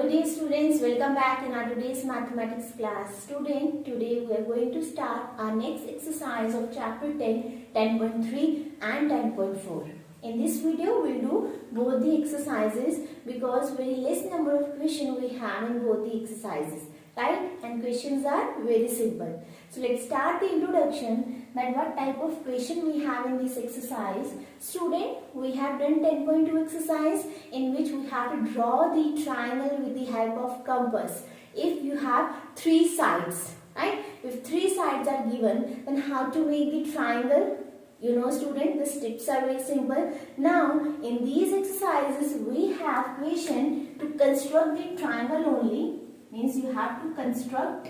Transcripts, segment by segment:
dear students, welcome back in our today's mathematics class. Student, today we are going to start our next exercise of chapter 10, 10.3 and 10.4. In this video, we'll do both the exercises because very less number of questions we have in both the exercises, right? And questions are very simple. So let's start the introduction that what type of question we have in this exercise. Student, we have done 10.2 exercise in which we have to draw the triangle with the help of compass. If you have three sides, right? If three sides are given, then how to make the triangle? You know, student, the steps are very simple. Now, in these exercises, we have question to construct the triangle only. Means you have to construct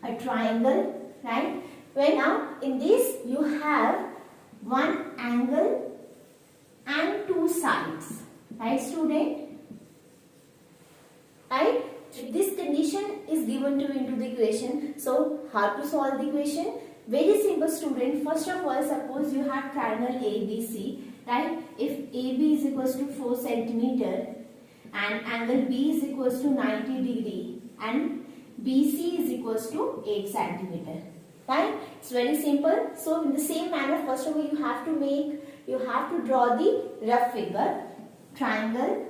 a triangle, right? Where now, in this, you have one angle and two sides. Right, student? Right? This condition is given to you into the equation. So, how to solve the equation? Very simple, student. First of all, suppose you have triangle ABC, right? If AB is equals to 4 centimeter and angle B is equals to 90 degree and BC is equals to 8 centimeter, right? It's very simple. So, in the same manner, first of all, you have to draw the rough figure, triangle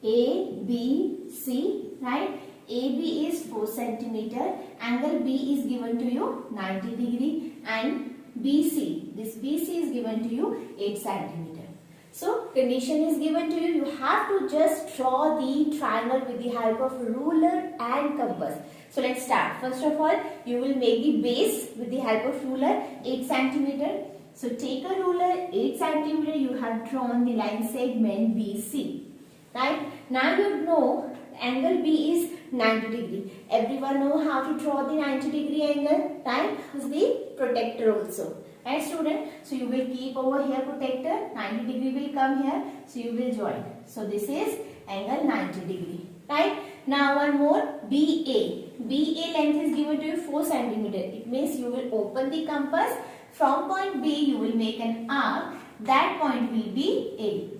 ABC, right? AB is 4 centimeter, angle B is given to you 90 degree and BC, this BC is given to you 8 centimeter. So, condition is given to you, you have to just draw the triangle with the help of ruler and compass. So, let's start. First of all, you will make the base with the help of ruler 8 centimeter. So, take a ruler 8 centimeter, you have drawn the line segment BC, right? Now, you know angle B is 90 degree. Everyone know how to draw the 90 degree angle, right? Is the protector also, right, student? So you will keep over here protector, 90 degree will come here, so you will join. So this is angle 90 degree, right? Now one more, BA. BA length is given to you 4 centimeter. It means you will open the compass. From point B, you will make an arc. That point will be A.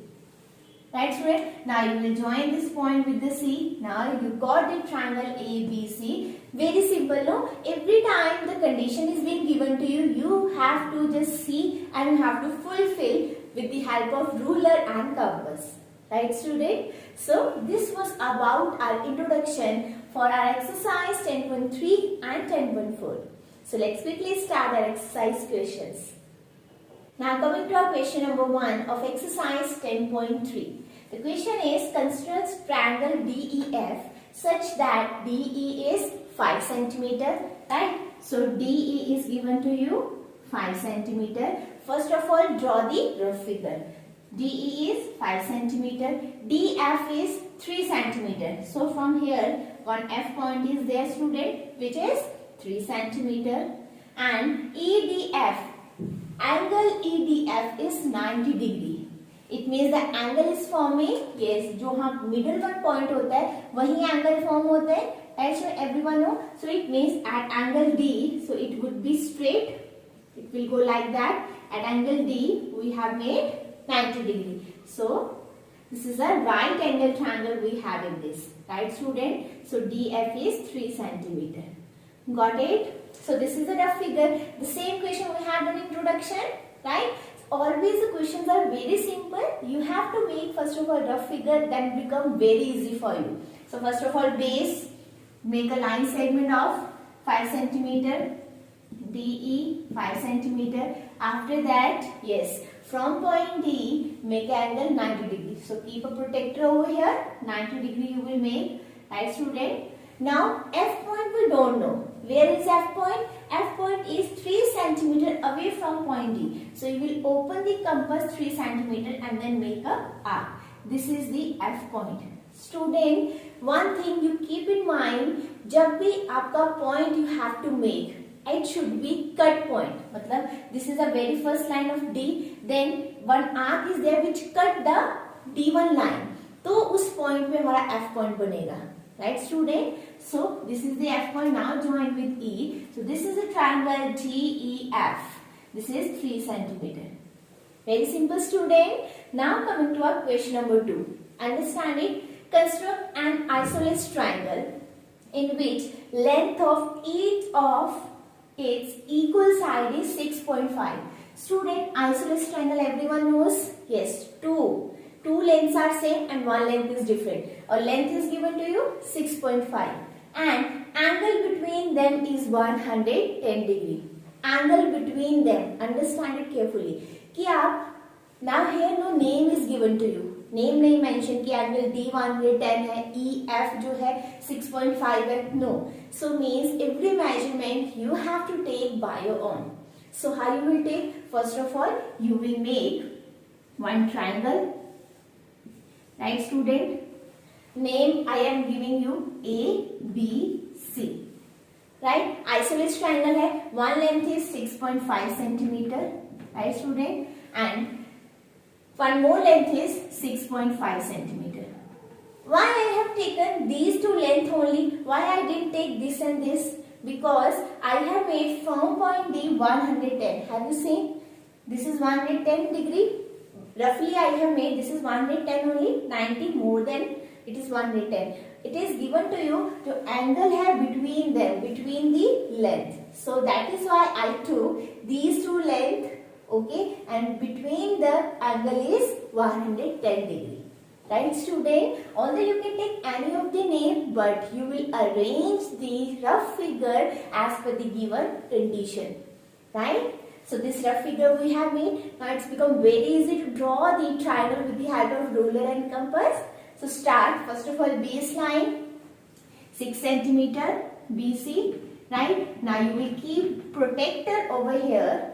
Right, student? Now you will join this point with the C. Now you got the triangle ABC. Very simple, no? Every time the condition is being given to you, you have to just see and you have to fulfill with the help of ruler and compass. Right, student? So this was about our introduction for our exercise 10.3 and 10.4. So let's quickly start our exercise questions. Now coming to our question number 1 of exercise 10.3. The question is construct triangle DEF such that DE is 5 centimeter, right? So DE is given to you 5 centimeter. First of all, draw the rough figure. DE is 5 centimeter. DF is 3 centimeter. So from here, one F point is there, student, which is 3 centimeter. And EDF, angle EDF is 90 degree. It means the angle is forming, yes, जो हम middle one point होता है, वही angle form होता है, right? So everyone know. So it means at angle D, so it would be straight. It will go like that. At angle D, we have made 90 degree. So this is a right angle triangle we have in this, right, student? So DF is 3 centimeter. Got it? So this is the rough figure. The same question we had in introduction, right? Always the questions are very simple. You have to make first of all rough figure, then become very easy for you. So first of all, base, make a line segment of 5 centimeter, DE 5 centimeter. After that, yes, from point D, make angle 90 degree. So keep a protector over here, 90 degree you will make, right, student? Now F point we don't know. Where is F point? F point is 3 centimeter away from point D. So you will open the compass 3 centimeter and then make a arc. This is the F point. Student, one thing you keep in mind, जब भी आपका point you have to make, it should be cut point. मतलब this is the very first line of D. Then one arc is there which cut the D1 line. तो उस point में हमारा F point बनेगा. Right, student? So this is the F point. Now join with E. So this is a triangle GEF. This is 3 centimeter. Very simple, student. Now coming to our question number 2. Understand it? construct an isosceles triangle in which length of each of its equal side is 6.5. Student, isosceles triangle everyone knows? Yes, two lengths are same and one length is different. A length is given to you 6.5 and angle between them is 110 degree. Angle between them, understand it carefully. कि आप, now here no name is given to you. Name नहीं mention कि angle D 110 है, EF जो है 6.5 है, no. So means every measurement you have to take by your own. So how you will take? First of all, you will make one triangle, right student? Name I am giving you A, B, C, right? Isosceles triangle है, one length is 6.5 centimeter, right student? And one more length is 6.5 centimeter. Why I have taken these two lengths only? Why I didn't take this and this? Because I have made from point D 110. Have you seen? This is 110 degree. Roughly I have made this is 110 only. 90 more than it is 110. It is given to you to angle hai between them, between the length. So that is why I took these two lengths. Okay, and between the angle is 110 degree, right student? Although you can take any of the name, but you will arrange the rough figure as per the given condition, right? So this rough figure we have made. Now it's become very easy to draw the triangle with the help of ruler and compass. So start, first of all, baseline 6 centimeter BC, right? Now you will keep protector over here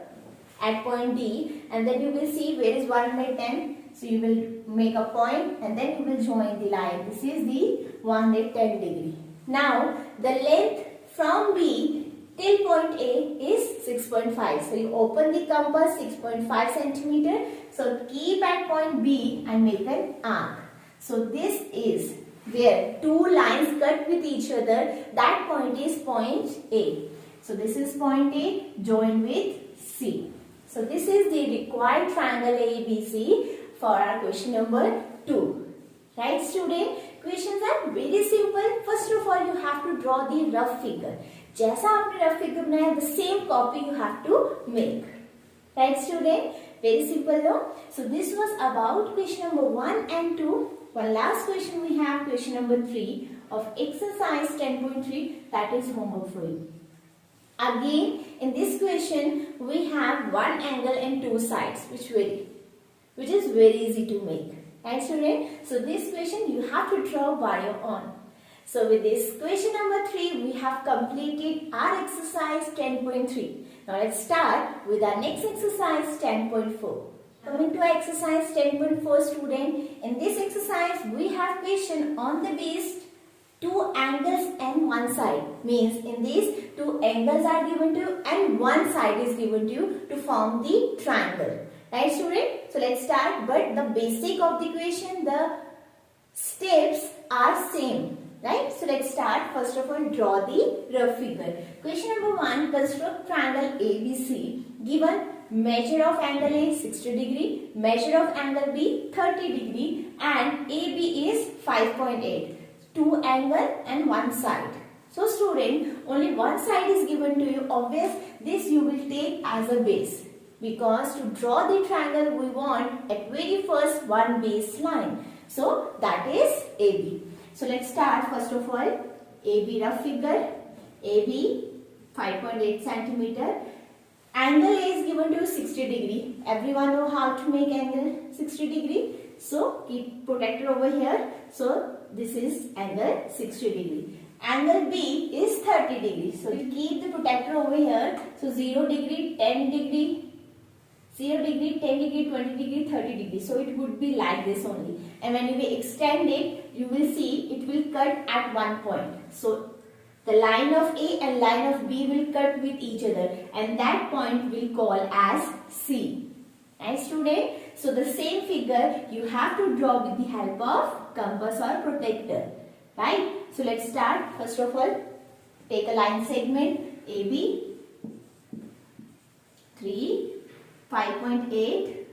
at point D, and then you will see where is 110. So you will make a point and then you will join the line. This is the 110 degree. Now the length from B till point A is 6.5. So you open the compass 6.5 centimeter. So keep at point B and make an arc. So this is where two lines cut with each other. That point is point A. So this is point A, join with C. So this is the required triangle ABC for our question number 2. Right student? Questions are very simple. First of all, you have to draw the rough figure. जैसा आपने rough figure बनाया, the same copy you have to make. Right student? Very simple though. So this was about question number 1 and 2. One last question we have, question number 3 of exercise 10.3, that is homework for you. Again, in this question, we have one angle and two sides which is very easy to make. Right student? So this question you have to draw by your own. So with this question number 3, we have completed our exercise 10.3. Now let's start with our next exercise 10.4. Coming to exercise 10.4 student, in this exercise we have question on the base two angles and one side. Means in these two angles are given to you and one side is given to you to form the triangle. Right student? So let's start, but the basic of the equation, the steps are same. Right? So let's start. First of all, draw the rough figure. Question number 1, construct triangle ABC. Given measure of angle A 60 degree, measure of angle B 30 degree and AB is 5.8. Two angle and one side. So student, only one side is given to you. Obvious, this you will take as a base. Because to draw the triangle, we want at very first one baseline. So that is AB. So let's start. First of all, AB rough figure. AB 5.8 centimeter. Angle A is given to 60 degree. Everyone know how to make angle 60 degree. So keep protector over here. So this is angle 60 degree. Angle B is 30 degree. So you keep the protector over here. So 0 degree, 10 degree, 0 degree, 10 degree, 20 degree, 30 degree. So it would be like this only. And when you will extend it, you will see it will cut at one point. So the line of A and line of B will cut with each other. And that point will call as C. Right student? So the same figure you have to draw with the help of compass or protector. Right? So let's start. First of all, take a line segment AB 3, 5.8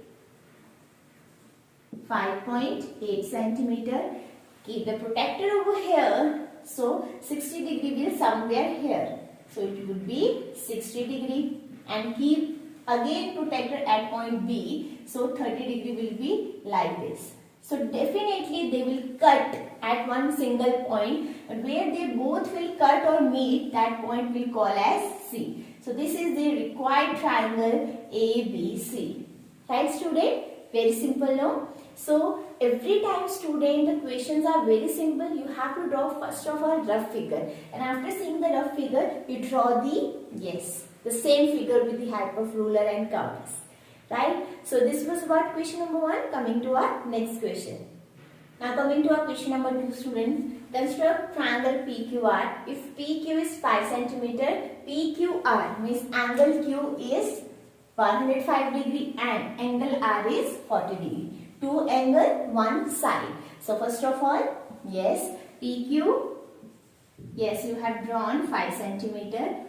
centimeter. keep the protector over here. So 60 degree will somewhere here. So it would be 60 degree, and keep again protector at point B. So 30 degree will be like this. So definitely they will cut at one single point, but where they both will cut or meet, that point will call as C. So this is the required triangle ABC. Right student? Very simple, no? So every time student, the questions are very simple. You have to draw first of all rough figure, and after seeing the rough figure, you draw the same figure with the help of ruler and compass. Right? So this was about question number 1. Coming to our next question. Now coming to our question number 2, students. Construct triangle PQR. If PQ is 5 cm, PQR means angle Q is 105 degree and angle R is 40 degree. Two angle, one side. So first of all, yes, PQ, yes, you have drawn 5 cm.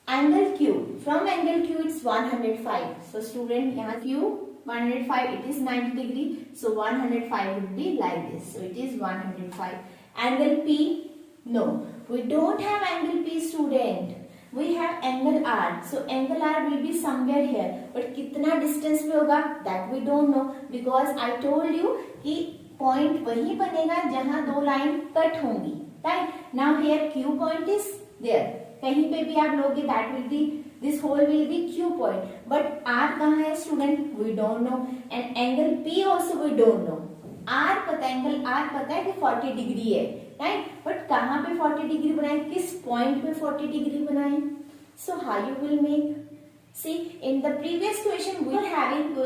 Angle Q, from angle Q it's 105. So student, here Q 105, it is 90 degree. So 105 would be like this. So it is 105. Angle P, no, we don't have angle P, student. We have angle R. So angle R will be somewhere here. But कितना distance पे होगा? That we don't know, because I told you कि point वही बनेगा जहाँ दो line cut होंगी. Right? Now here Q point is there. कहीं पे भी आप लोगे, that will be, this whole will be Q point. But R कहाँ है student? We don't know. And angle P also we don't know. R पता है, angle R पता है कि 40 डिग्री है, right? But कहाँ पे 40 डिग्री बनाए, किस point पे 40 डिग्री बनाए? So how you will make? See, in the previous question we were having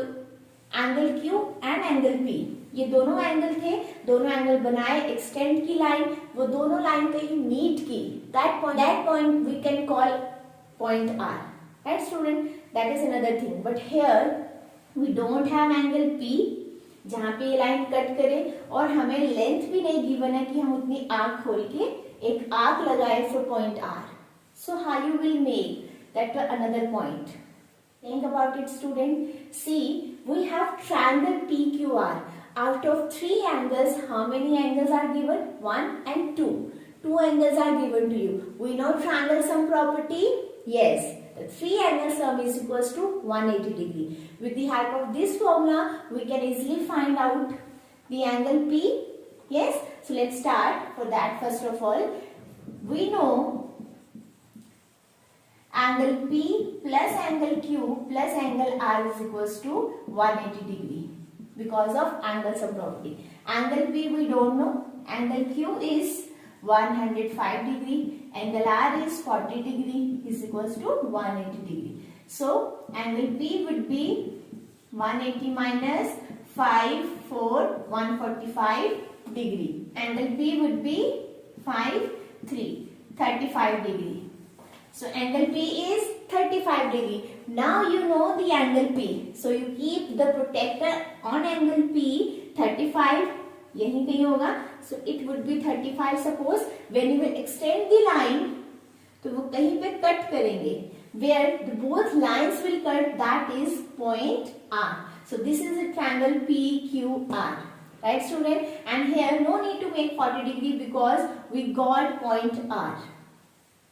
angle Q and angle P. ये दोनों एंगल थे, दोनों एंगल बनाए, एक्सटेंड की लाइन, वो दोनों लाइन कहीं मीट की. That point we can call point R. Right student? That is another thing. But here we don't have angle P जहाँ पे ये लाइन कट करे, और हमें लेंथ भी नहीं गिवन है कि हम उतनी आर्क खोल के एक आर्क लगाए for point R. So how you will make that another point? Think about it student. See, we have triangle PQR. Out of 3 angles, how many angles are given? 1 and 2. 2 angles are given to you. We know triangle sum property? Yes. The 3 angle sum is equals to 180 degree. With the help of this formula, we can easily find out the angle P. Yes. So let's start. For that, first of all, we know angle P plus angle Q plus angle R is equals to 180 degree because of angle sum property. Angle P we don't know. Angle Q is 105 degree. Angle R is 40 degree is equals to 180 degree. So angle P would be 180 minus 5, 4, 145 degree. Angle P would be 5, 3, 35 degree. So angle P is 35 degree. Now you know the angle P. So you keep the protector on angle P 35. यहीं कहीं होगा. So it would be 35. Suppose when you will extend the line, तो वो कहीं पे cut करेंगे. Where the both lines will cut, that is point R. So this is a triangle PQR. Right student? And here no need to make 40 degree because we got point R.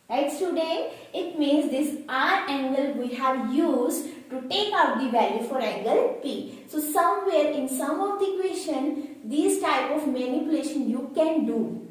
Right student? It means this R angle we have used to take out the value for angle P. So somewhere in some of the equation, these type of manipulation you can do.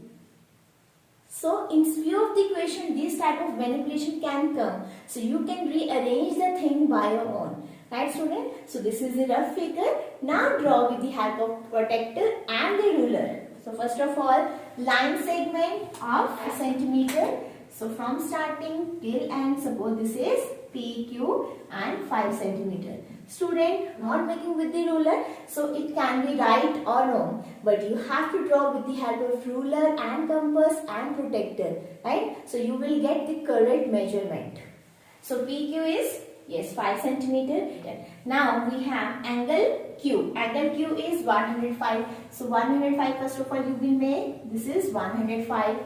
So in few of the equation, this type of manipulation can come. So you can rearrange the thing by your own. Right student? So this is the rough figure. Now draw with the help of protector and the ruler. So first of all, line segment of a centimeter. So from starting till end, suppose this is PQ and 5 centimeter. Student, not making with the ruler, so it can be right or wrong. But you have to draw with the help of ruler and compass and protector. Right? So you will get the correct measurement. So PQ is, yes, 5 centimeter. Now we have angle Q. Angle Q is 105. So 105 first of all you will make. This is 105.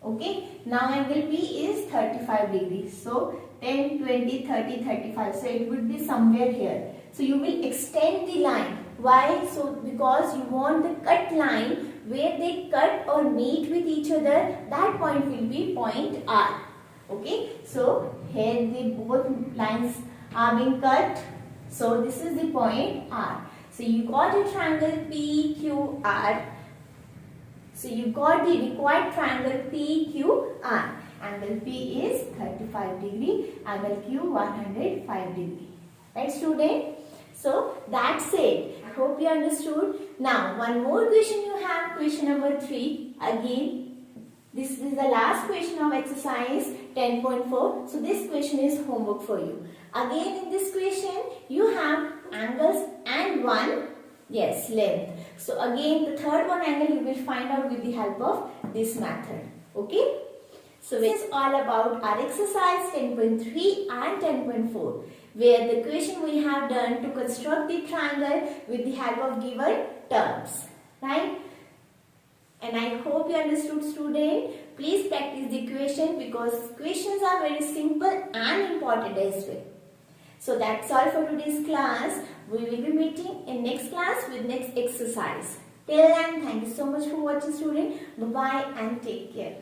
Okay. Now angle P is 35 degrees. So 10, 20, 30, 35. So it would be somewhere here. So you will extend the line. Why? So because you want the cut line where they cut or meet with each other, that point will be point R. Okay, so here the both lines are being cut, so this is the point R. So you got a triangle PQR. So you got the required triangle PQR. Angle P is 35 degree, angle Q 105 degree. Right, student? So that's it. I hope you understood. Now one more question you have, question number 3. Again, this is the last question of exercise 10.4. So this question is homework for you. Again in this question you have angles and one, yes, length. So again the third one angle you will find out with the help of this method. Okay. So this is all about our exercise 10.3 and 10.4, where the question we have done to construct the triangle with the help of given terms. Right? And I hope you understood, student. Please practice the question because questions are very simple and important as well. So that's all for today's class. We will be meeting in next class with next exercise. Till then, thank you so much for watching, student. Bye-bye and take care.